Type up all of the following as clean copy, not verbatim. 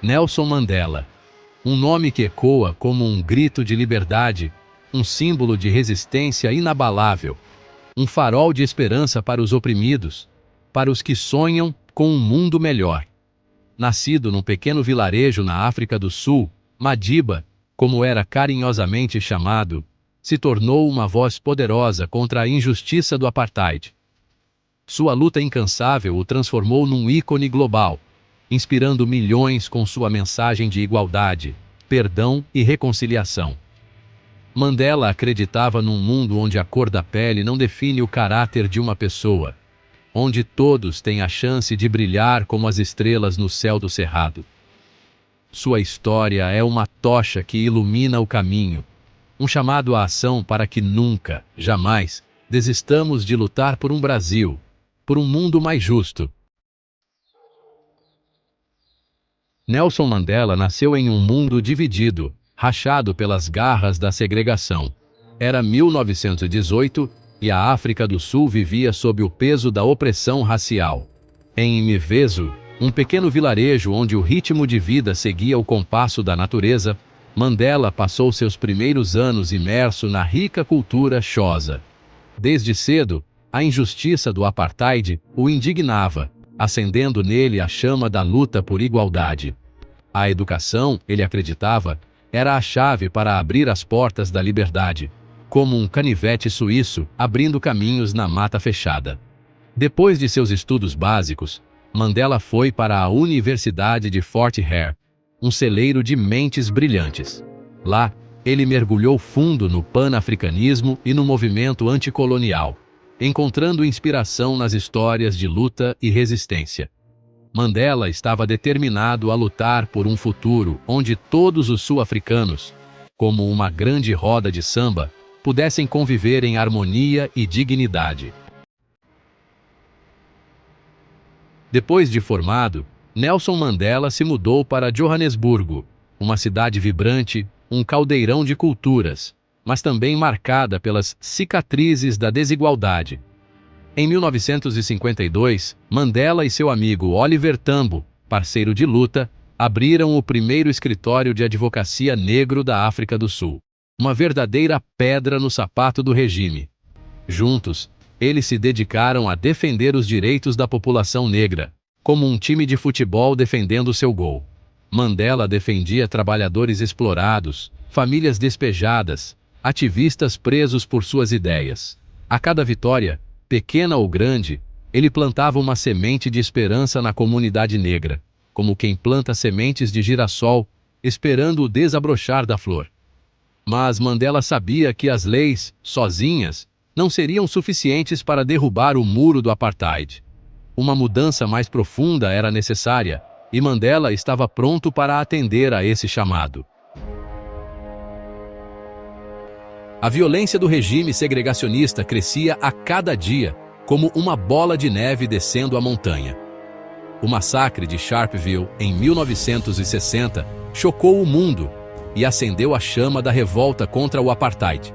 Nelson Mandela. Um nome que ecoa como um grito de liberdade, um símbolo de resistência inabalável, um farol de esperança para os oprimidos, para os que sonham com um mundo melhor. Nascido num pequeno vilarejo na África do Sul, Madiba, como era carinhosamente chamado, se tornou uma voz poderosa contra a injustiça do apartheid. Sua luta incansável o transformou num ícone global, inspirando milhões com sua mensagem de igualdade, perdão e reconciliação. Mandela acreditava num mundo onde a cor da pele não define o caráter de uma pessoa, onde todos têm a chance de brilhar como as estrelas no céu do cerrado. Sua história é uma tocha que ilumina o caminho, um chamado à ação para que nunca, jamais, desistamos de lutar por um Brasil, por um mundo mais justo. Nelson Mandela nasceu em um mundo dividido, rachado pelas garras da segregação. Era 1918 e a África do Sul vivia sob o peso da opressão racial. Em Mvezo, um pequeno vilarejo onde o ritmo de vida seguia o compasso da natureza, Mandela passou seus primeiros anos imerso na rica cultura Xhosa. Desde cedo, a injustiça do apartheid o indignava, acendendo nele a chama da luta por igualdade. A educação, ele acreditava, era a chave para abrir as portas da liberdade, como um canivete suíço abrindo caminhos na mata fechada. Depois de seus estudos básicos, Mandela foi para a Universidade de Fort Hare, um celeiro de mentes brilhantes. Lá, ele mergulhou fundo no pan-africanismo e no movimento anticolonial, encontrando inspiração nas histórias de luta e resistência. Mandela estava determinado a lutar por um futuro onde todos os sul-africanos, como uma grande roda de samba, pudessem conviver em harmonia e dignidade. Depois de formado, Nelson Mandela se mudou para Joanesburgo, uma cidade vibrante, um caldeirão de culturas, mas também marcada pelas cicatrizes da desigualdade. Em 1952, Mandela e seu amigo Oliver Tambo, parceiro de luta, abriram o primeiro escritório de advocacia negro da África do Sul, uma verdadeira pedra no sapato do regime. Juntos, eles se dedicaram a defender os direitos da população negra, como um time de futebol defendendo seu gol. Mandela defendia trabalhadores explorados, famílias despejadas, ativistas presos por suas ideias. A cada vitória, pequena ou grande, ele plantava uma semente de esperança na comunidade negra, como quem planta sementes de girassol, esperando o desabrochar da flor. Mas Mandela sabia que as leis, sozinhas, não seriam suficientes para derrubar o muro do apartheid. Uma mudança mais profunda era necessária, e Mandela estava pronto para atender a esse chamado. A violência do regime segregacionista crescia a cada dia, como uma bola de neve descendo a montanha. O massacre de Sharpeville, em 1960, chocou o mundo e acendeu a chama da revolta contra o apartheid.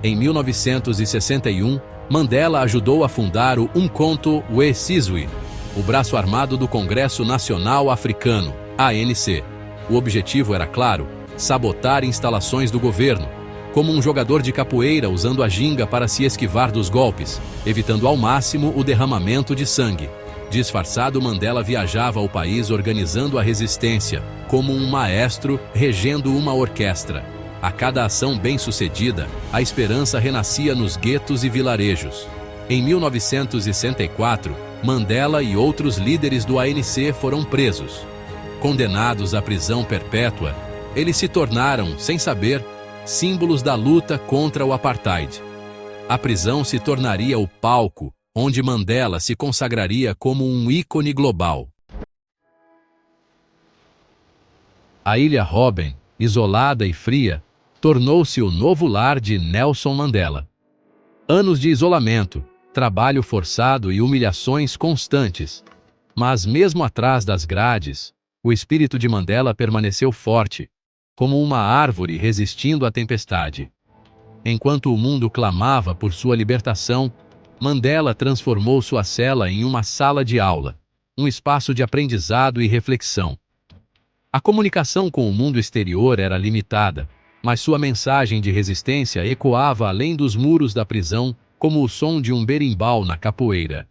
Em 1961, Mandela ajudou a fundar o Umkhonto we Sizwe, o braço armado do Congresso Nacional Africano, ANC. O objetivo era claro: sabotar instalações do governo, como um jogador de capoeira usando a ginga para se esquivar dos golpes, evitando ao máximo o derramamento de sangue. Disfarçado, Mandela viajava ao país organizando a resistência, como um maestro regendo uma orquestra. A cada ação bem-sucedida, a esperança renascia nos guetos e vilarejos. Em 1964, Mandela e outros líderes do ANC foram presos. Condenados à prisão perpétua, eles se tornaram, sem saber, símbolos da luta contra o apartheid. A prisão se tornaria o palco onde Mandela se consagraria como um ícone global. A Ilha Robben, isolada e fria, tornou-se o novo lar de Nelson Mandela. Anos de isolamento, trabalho forçado e humilhações constantes. Mas mesmo atrás das grades, o espírito de Mandela permaneceu forte, como uma árvore resistindo à tempestade. Enquanto o mundo clamava por sua libertação, Mandela transformou sua cela em uma sala de aula, um espaço de aprendizado e reflexão. A comunicação com o mundo exterior era limitada, mas sua mensagem de resistência ecoava além dos muros da prisão como o som de um berimbau na capoeira.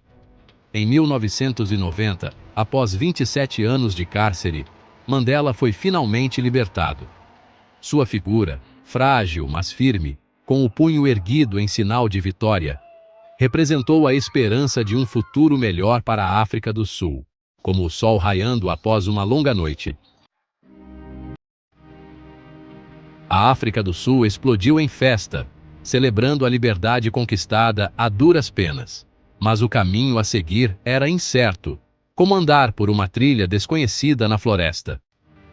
Em 1990, após 27 anos de cárcere, Mandela foi finalmente libertado. Sua figura, frágil mas firme, com o punho erguido em sinal de vitória, representou a esperança de um futuro melhor para a África do Sul, como o sol raiando após uma longa noite. A África do Sul explodiu em festa, celebrando a liberdade conquistada a duras penas. Mas o caminho a seguir era incerto, como andar por uma trilha desconhecida na floresta.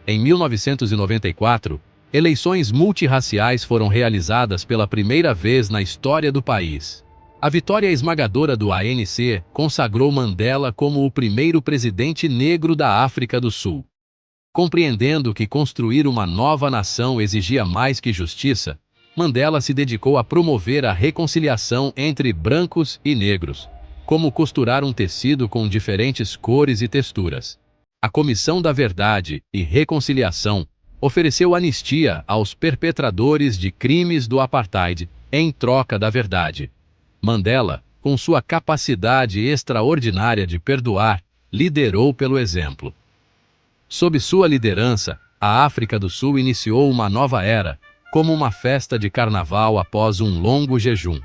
Em 1994, eleições multirraciais foram realizadas pela primeira vez na história do país. A vitória esmagadora do ANC consagrou Mandela como o primeiro presidente negro da África do Sul. Compreendendo que construir uma nova nação exigia mais que justiça, Mandela se dedicou a promover a reconciliação entre brancos e negros, como costurar um tecido com diferentes cores e texturas. A Comissão da Verdade e Reconciliação ofereceu anistia aos perpetradores de crimes do apartheid em troca da verdade. Mandela, com sua capacidade extraordinária de perdoar, liderou pelo exemplo. Sob sua liderança, a África do Sul iniciou uma nova era, como uma festa de carnaval após um longo jejum.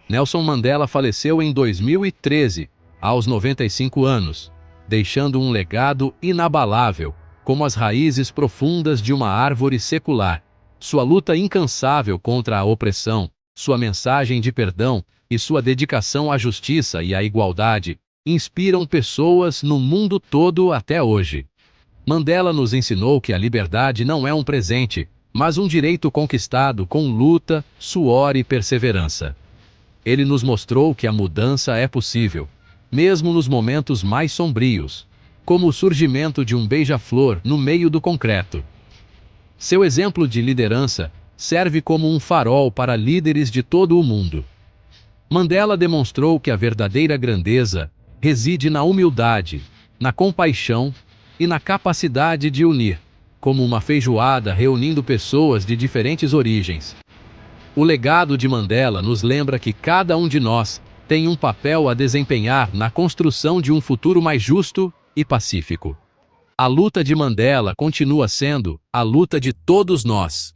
Nelson Mandela faleceu em 2013, aos 95 anos, deixando um legado inabalável, como as raízes profundas de uma árvore secular. Sua luta incansável contra a opressão, sua mensagem de perdão e sua dedicação à justiça e à igualdade inspiram pessoas no mundo todo até hoje. Mandela nos ensinou que a liberdade não é um presente, mas um direito conquistado com luta, suor e perseverança. Ele nos mostrou que a mudança é possível, mesmo nos momentos mais sombrios, como o surgimento de um beija-flor no meio do concreto. Seu exemplo de liderança serve como um farol para líderes de todo o mundo. Mandela demonstrou que a verdadeira grandeza reside na humildade, na compaixão e na capacidade de unir, como uma feijoada reunindo pessoas de diferentes origens. O legado de Mandela nos lembra que cada um de nós tem um papel a desempenhar na construção de um futuro mais justo e pacífico. A luta de Mandela continua sendo a luta de todos nós.